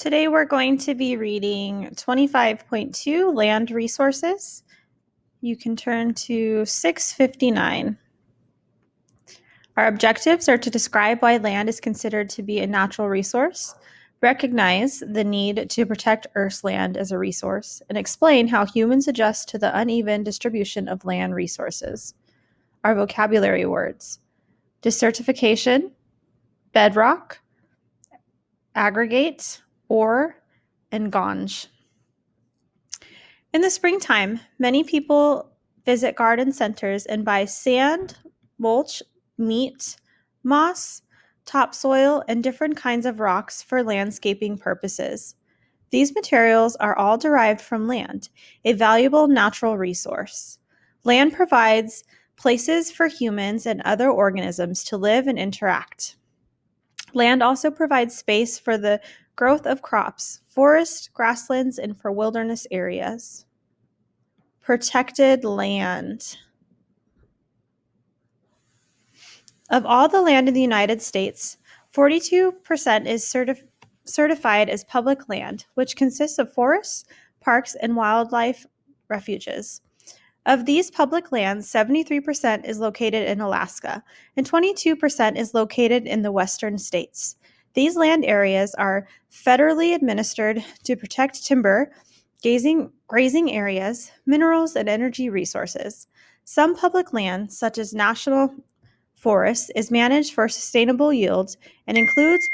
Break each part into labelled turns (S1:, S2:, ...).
S1: Today we're going to be reading 25.2 Land Resources. You can turn to 659. Our objectives are to describe why land is considered to be a natural resource, recognize the need to protect Earth's land as a resource, and explain how humans adjust to the uneven distribution of land resources. Our vocabulary words: desertification, bedrock, aggregate, ore, and ganj. In the springtime, many people visit garden centers and buy sand, mulch, meat, moss, topsoil, and different kinds of rocks for landscaping purposes. These materials are all derived from land, a valuable natural resource. Land provides places for humans and other organisms to live and interact. Land also provides space for the growth of crops, forests, grasslands, and for wilderness areas. Protected land. Of all the land in the United States, 42% is certified as public land, which consists of forests, parks, and wildlife refuges. Of these public lands, 73% is located in Alaska, and 22% is located in the western states. These land areas are federally administered to protect timber, grazing areas, minerals, and energy resources. Some public land, such as national forests, is managed for sustainable yields and includes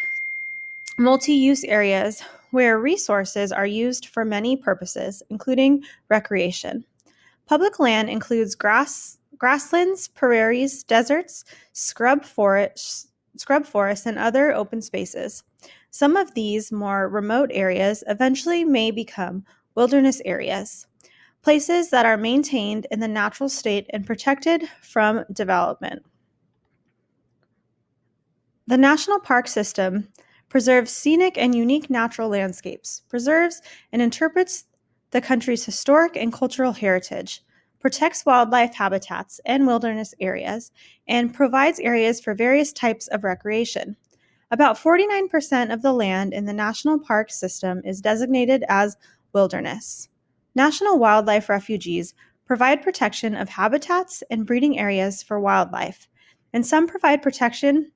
S1: multi-use areas where resources are used for many purposes, including recreation. Public land includes grasslands, prairies, deserts, scrub forests, and other open spaces. Some of these more remote areas eventually may become wilderness areas, places that are maintained in the natural state and protected from development. The National Park System preserves scenic and unique natural landscapes, preserves and interprets the country's historic and cultural heritage, protects wildlife habitats and wilderness areas, and provides areas for various types of recreation. About 49% of the land in the National Park System is designated as wilderness. National wildlife refuges provide protection of habitats and breeding areas for wildlife, and some provide protection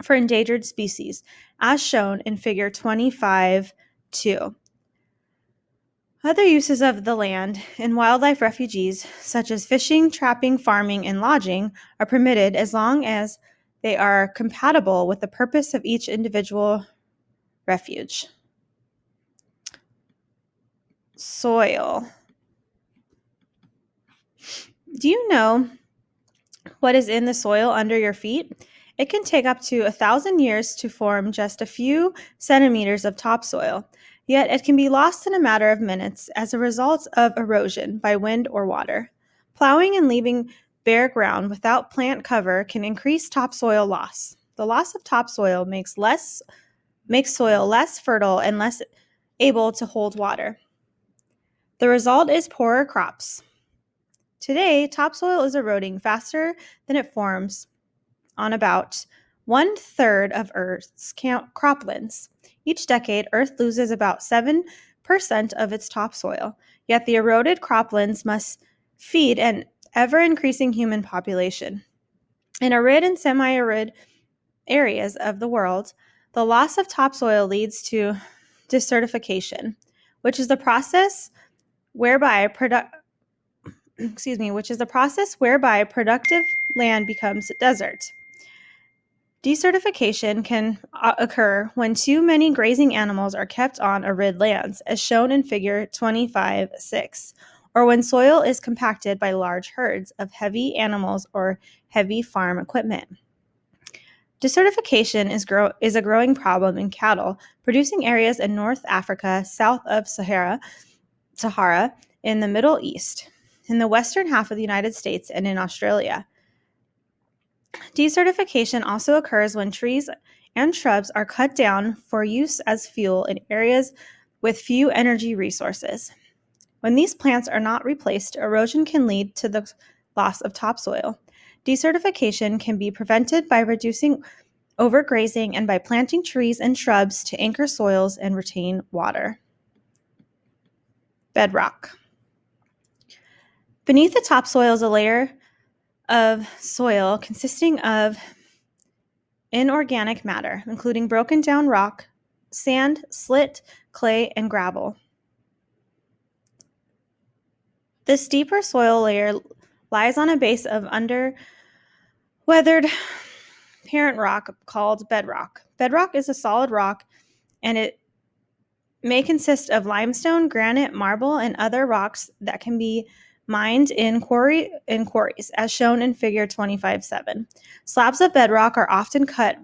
S1: for endangered species, as shown in Figure 25.2. Other uses of the land in wildlife refuges, such as fishing, trapping, farming, and lodging, are permitted as long as they are compatible with the purpose of each individual refuge. Soil. Do you know what is in the soil under your feet? It can take up to 1,000 years to form just a few centimeters of topsoil, yet it can be lost in a matter of minutes as a result of erosion by wind or water. Plowing and leaving bare ground without plant cover can increase topsoil loss. The loss of topsoil makes soil less fertile and less able to hold water. The result is poorer crops. Today, topsoil is eroding faster than it forms on about 1/3 of Earth's croplands. Each decade, Earth loses about 7% of its topsoil, yet the eroded croplands must feed an ever-increasing human population. In arid and semi-arid areas of the world, the loss of topsoil leads to desertification, which is the process whereby productive land becomes desert. Desertification can occur when too many grazing animals are kept on arid lands, as shown in Figure 25.6, or when soil is compacted by large herds of heavy animals or heavy farm equipment. Desertification is a growing problem in cattle producing areas in North Africa, south of Sahara, in the Middle East, in the western half of the United States, and in Australia. Desertification also occurs when trees and shrubs are cut down for use as fuel in areas with few energy resources. When these plants are not replaced, erosion can lead to the loss of topsoil. Desertification can be prevented by reducing overgrazing, and by planting trees and shrubs to anchor soils and retain water. Bedrock. Beneath the topsoil is a layer of soil consisting of inorganic matter, including broken down rock, sand, slit, clay, and gravel. This deeper soil layer lies on a base of under-weathered parent rock called bedrock. Bedrock is a solid rock, and it may consist of limestone, granite, marble, and other rocks that can be mined in quarries, as shown in Figure 25.7. Slabs of bedrock are often cut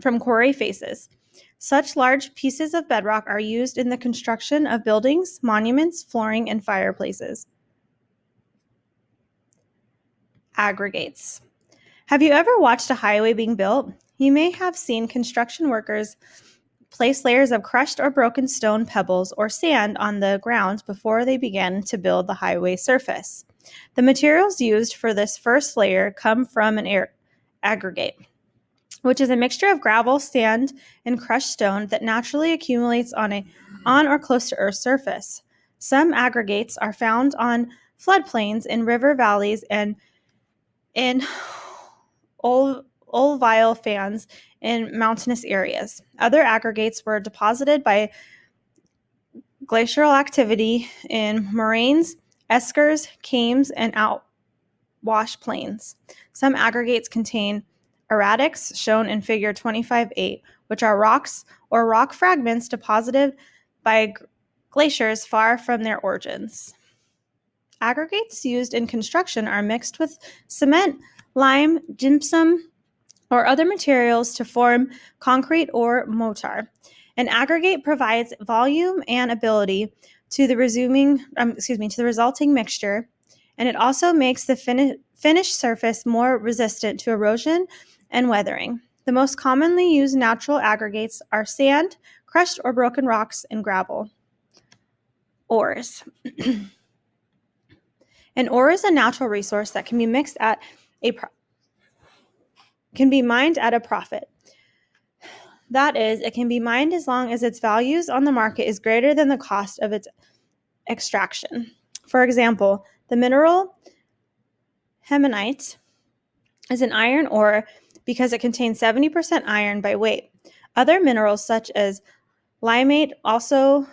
S1: from quarry faces. Such large pieces of bedrock are used in the construction of buildings, monuments, flooring, and fireplaces. Aggregates. Have you ever watched a highway being built? You may have seen construction workers place layers of crushed or broken stone, pebbles, or sand on the ground before they begin to build the highway surface. The materials used for this first layer come from an aggregate, which is a mixture of gravel, sand, and crushed stone that naturally accumulates on or close to Earth's surface. Some aggregates are found on floodplains, in river valleys, and in alluvial fans in mountainous areas. Other aggregates were deposited by glacial activity in moraines, eskers, kames, and outwash plains. Some aggregates contain erratics, shown in Figure 25.8, which are rocks or rock fragments deposited by glaciers far from their origins. Aggregates used in construction are mixed with cement, lime, gypsum, or other materials to form concrete or mortar. An aggregate provides volume and ability to the resulting mixture, and it also makes the finished surface more resistant to erosion and weathering. The most commonly used natural aggregates are sand, crushed or broken rocks, and gravel. Ores. An ore is a natural resource that can be mined at a profit. That is, it can be mined as long as its values on the market is greater than the cost of its extraction. For example, the mineral hemanite is an iron ore because it contains 70% iron by weight. Other minerals such as limeite also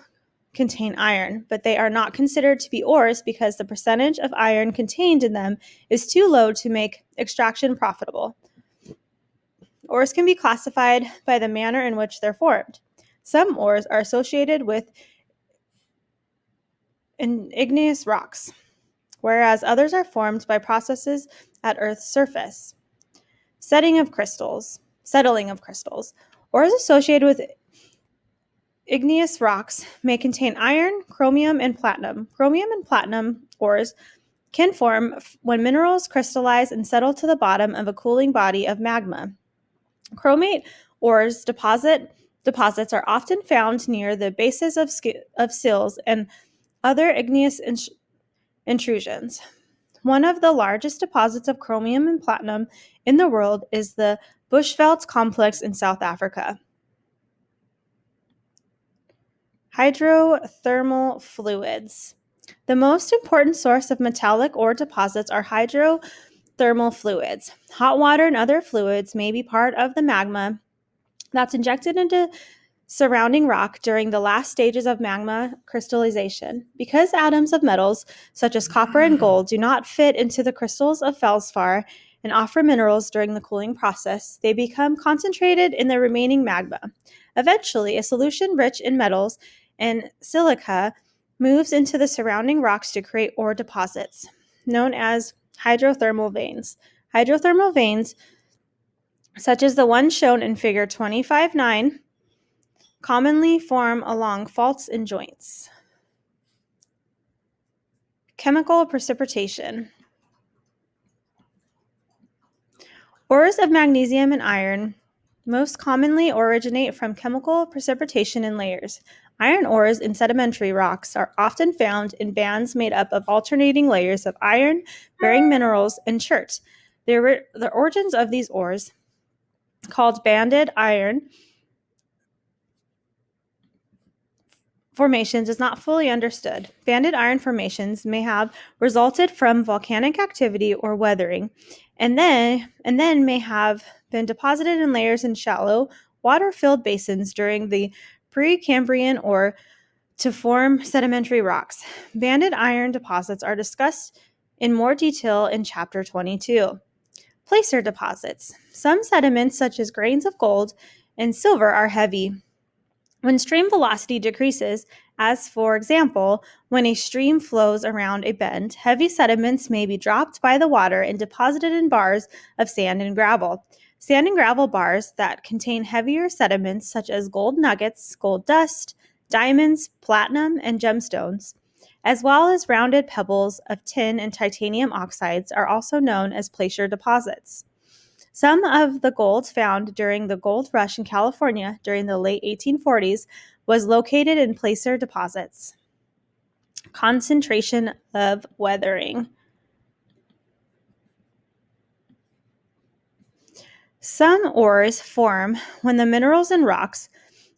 S1: contain iron, but they are not considered to be ores because the percentage of iron contained in them is too low to make extraction profitable. Ores can be classified by the manner in which they're formed. Some ores are associated with igneous rocks, whereas others are formed by processes at Earth's surface. Settling of crystals. Ores associated with igneous rocks may contain iron, chromium, and platinum. Chromium and platinum ores can form when minerals crystallize and settle to the bottom of a cooling body of magma. Chromate ores deposits are often found near the bases of sills and other igneous intrusions. One of the largest deposits of chromium and platinum in the world is the Bushveld complex in South Africa. Hydrothermal fluids. The most important source of metallic ore deposits are hydrothermal fluids. Hot water and other fluids may be part of the magma that's injected into surrounding rock during the last stages of magma crystallization. Because atoms of metals, such as copper and gold, do not fit into the crystals of feldspar and offer minerals during the cooling process, they become concentrated in the remaining magma. Eventually, a solution rich in metals and silica moves into the surrounding rocks to create ore deposits, known as hydrothermal veins. Hydrothermal veins, such as the one shown in Figure 25.9, commonly form along faults and joints. Chemical precipitation. Ores of magnesium and iron most commonly originate from chemical precipitation in layers. Iron ores in sedimentary rocks are often found in bands made up of alternating layers of iron-bearing minerals and chert. The origins of these ores called banded iron formations is not fully understood. Banded iron formations may have resulted from volcanic activity or weathering, and then may have been deposited in layers in shallow, water-filled basins during the Precambrian or to form sedimentary rocks. Banded iron deposits are discussed in more detail in Chapter 22. Placer deposits. Some sediments, such as grains of gold and silver, are heavy. When stream velocity decreases, as for example, when a stream flows around a bend, heavy sediments may be dropped by the water and deposited in bars of sand and gravel. Sand and gravel bars that contain heavier sediments such as gold nuggets, gold dust, diamonds, platinum, and gemstones, as well as rounded pebbles of tin and titanium oxides, are also known as placer deposits. Some of the gold found during the gold rush in California during the late 1840s was located in placer deposits. Concentration of weathering. Some ores form when the minerals in rocks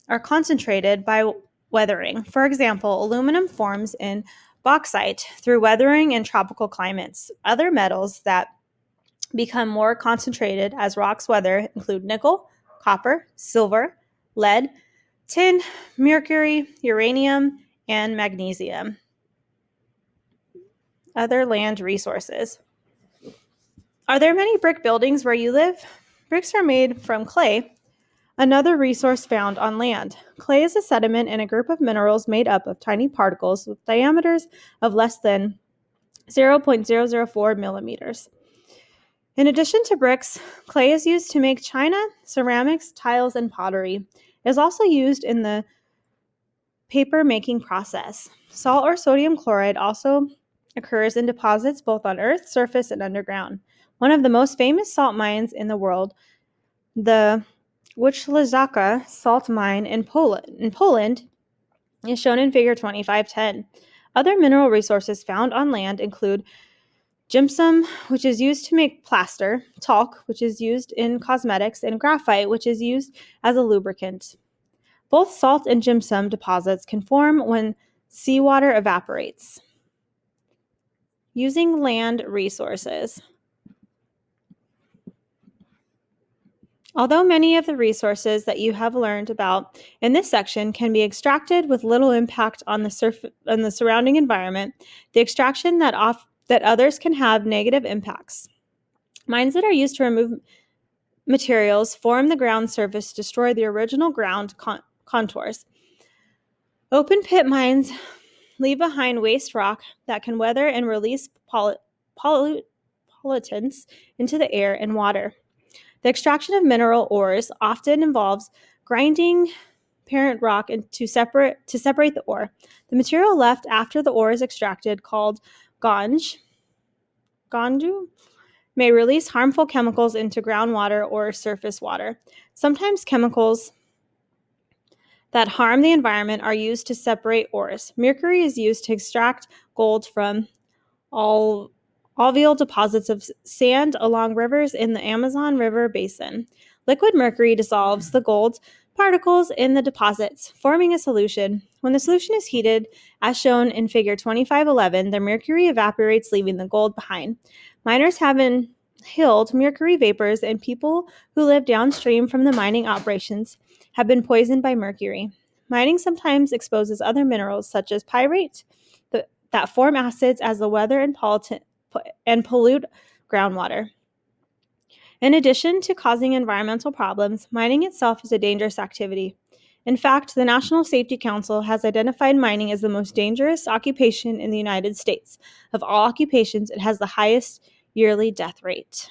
S1: are concentrated by weathering. For example, aluminum forms in bauxite through weathering in tropical climates. Other metals that become more concentrated as rocks weather include nickel, copper, silver, lead, tin, mercury, uranium, and magnesium. Other land resources. Are there many brick buildings where you live? Bricks are made from clay, another resource found on land. Clay is a sediment and a group of minerals made up of tiny particles with diameters of less than 0.004 millimeters. In addition to bricks, clay is used to make china, ceramics, tiles, and pottery. It is also used in the paper making process. Salt or sodium chloride also occurs in deposits both on Earth's surface and underground. One of the most famous salt mines in the world, the Wyczlazaka salt mine in Poland, is shown in Figure 2510. Other mineral resources found on land include gypsum, which is used to make plaster, talc, which is used in cosmetics, and graphite, which is used as a lubricant. Both salt and gypsum deposits can form when seawater evaporates. Using land resources. Although many of the resources that you have learned about in this section can be extracted with little impact on the surrounding environment, the extraction that others can have negative impacts. Mines that are used to remove materials, form the ground surface, destroy the original ground contours. Open pit mines leave behind waste rock that can weather and release pollutants into the air and water. The extraction of mineral ores often involves grinding parent rock to separate the ore. The material left after the ore is extracted, called gangue, may release harmful chemicals into groundwater or surface water. Sometimes chemicals that harm the environment are used to separate ores. Mercury is used to extract gold from alluvial deposits of sand along rivers in the Amazon River basin. Liquid mercury dissolves the gold particles in the deposits, forming a solution. When the solution is heated, as shown in Figure 2511, the mercury evaporates, leaving the gold behind. Miners have inhaled mercury vapors, and people who live downstream from the mining operations have been poisoned by mercury. Mining sometimes exposes other minerals, such as pyrite, that form acids as the weather and pollute groundwater. In addition to causing environmental problems, mining itself is a dangerous activity. In fact, the National Safety Council has identified mining as the most dangerous occupation in the United States. Of all occupations, it has the highest yearly death rate.